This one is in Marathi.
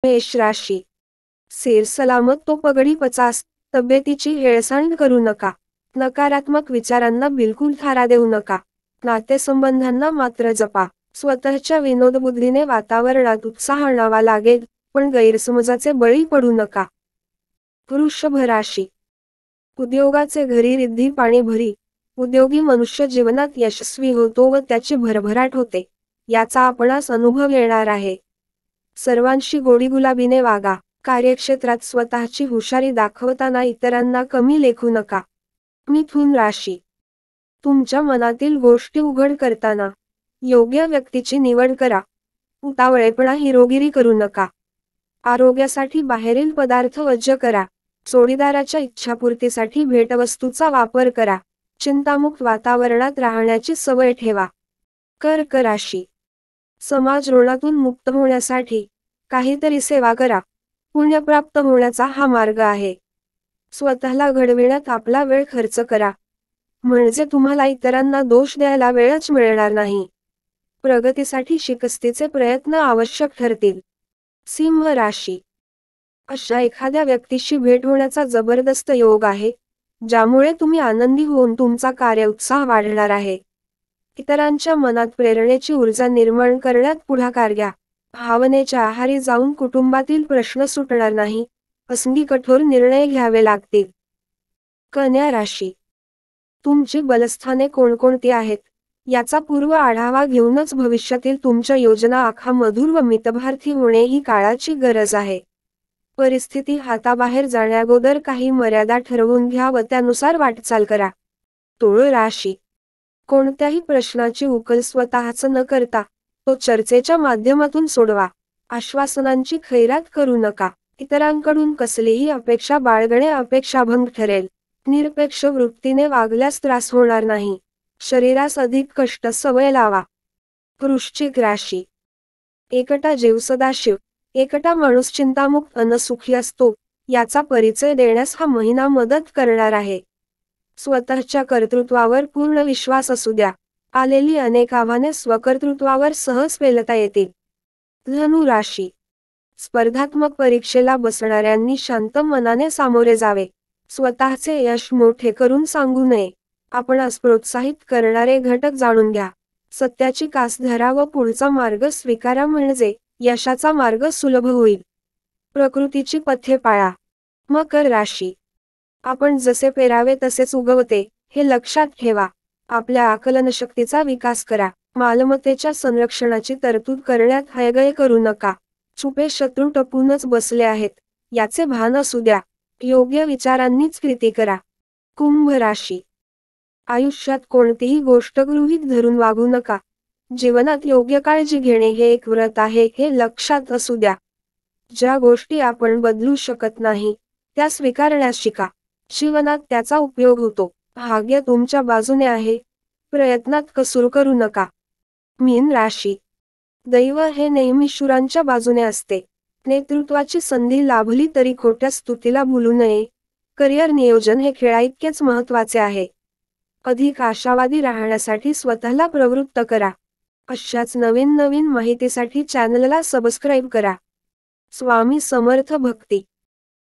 मेष राशी. सेर सलामत तो पगडी 50. तब्येतीची हेळसांड करू नका. नकारात्मक विचारांना बिलकुल थारा देऊ नका. नातेसंबंधांना मात्र जपा. स्वतःच्या विनोदबुद्धीने वातावरणात उत्साह आणावा लागेल, पण गैरसमजाचे बळी पडू नका. वृषभ राशी. उद्योगाचे घरी रिद्धी पाणी भरी. उद्योगी मनुष्य जीवनात यशस्वी होतो व त्याची भरभराट होते, याचा आपणास अनुभव येणार आहे. सर्वांशी गोडीगुलाबीने वागा. कार्यक्षेत्रात स्वतःची हुशारी दाखवताना इतरांना कमी लेखू नका. मिथुन राशी. तुमच्या मनातील गोष्टी उघड करताना योग्य व्यक्तीची निवड करा. उतावळेपणा हिरोगिरी करू नका. आरोग्यासाठी बाहेरील पदार्थ वर्ज्य करा. जोडीदाराच्या इच्छापूर्तीसाठी भेटवस्तूचा वापर करा. चिंतामुक्त वातावरणात राहण्याची सवय ठेवा. कर्क राशी. समाज ऋणातून मुक्त होण्यासाठी काहीतरी सेवा करा. पुण्यप्राप्त होण्याचा हा मार्ग आहे. स्वतःला घडविण्यात आपला वेळ खर्च करा, म्हणजे तुम्हाला इतरांना दोष द्यायला वेळच मिळणार नाही. प्रगतीसाठी शिकस्तीचे प्रयत्न आवश्यक ठरतील. सिंह राशी. अशा एखाद्या व्यक्तीशी भेट होण्याचा जबरदस्त योग आहे, ज्यामुळे तुम्ही आनंदी होऊन तुमचा कार्यउत्साह वाढणार आहे. इतरांच्या मनात प्रेरणेची ऊर्जा निर्माण करण्यात पुढाकार घ्या. भावनेच्या आहारी जाऊन कुटुंबातील प्रश्न सुटणार नाही, असंगी कठोर निर्णय घ्यावे लागतील. कन्या राशी. तुमची बलस्थाने कोणकोणती आहेत, याचा पूर्व आढावा घेऊनच भविष्यातील तुमच्या योजना आखा. मधुर व मितभार्थी होणे ही काळाची गरज आहे. परिस्थिती हाताबाहेर जाण्याअगोदर काही मर्यादा ठरवून घ्या व त्यानुसार वाटचाल करा. तुळ राशी. कोणत्याही प्रश्नाची उकल स्वतःच न करता तो चर्चेच्या माध्यमातून सोडवा. आश्वासनांची खैरात करू नका. इतरांकडून कसलीही अपेक्षा बाळगणे अपेक्षाभंग ठरेल. निरपेक्ष वृत्तीने वागल्यास त्रास होणार नाही. शरीरास अधिक कष्ट सवय लावा. वृश्चिक राशी. एकटा जीव सदाशिव. एकटा माणूस चिंतामुक्त अन सुखी असतो, याचा परिचय देण्यास हा महिना मदत करणार आहे. स्वतःच्या कर्तृत्वावर पूर्ण विश्वास असू द्या. आलेली अनेक आव्हाने स्वकर्तृत्वावर सहज पेलता येतील. धनु राशी. स्पर्धात्मक परीक्षेला बसणाऱ्यांनी शांत मनाने सामोरे जावे. स्वतःचे यश मोठे करून सांगू नये. आपणास प्रोत्साहित करणारे घटक जाणून घ्या. सत्याची कास धरा व पुढचा मार्ग स्वीकारा, म्हणजे यशाचा मार्ग सुलभ होईल. प्रकृतीची पथ्ये पाळा. मकर राशी. आपण जसे पेरावे तसेच उगवते, हे लक्षात ठेवा. आपल्या आकलनशक्तीचा विकास करा. मालमत्तेच्या संरक्षणाची तरतूद करण्यात हयगय करू नका. छुपे शत्रू टपूनच बसले आहेत, याचे भान असू द्या. योग्य विचारांनीच कृती करा. कुंभ राशी. आयुष्यात कोणतीही गोष्ट गृहीत धरून वागू नका. जीवनात योग्य काळजी घेणे हे एक व्रत आहे, हे लक्षात असू द्या. ज्या गोष्टी आपण बदलू शकत नाही, त्या स्वीकारण्यास शिका. जीवनात त्याचा उपयोग होतो. भाग्य तुमच्या बाजूने आहे, प्रयत्नात कसूर करू नका. मीन राशी. दैव हे नेहमी शूरांच्या बाजूने असते. नेतृत्वाची संधी लाभली तरी खोट्या स्तुतीला भुलू नये. करिअर नियोजन हे खेळाइतकेच महत्त्वाचे आहे. अधिक आशावादी राहण्यासाठी स्वतःला प्रवृत्त करा. अशाच नवीन माहितीसाठी चॅनलला सबस्क्राईब करा. स्वामी समर्थ भक्ती.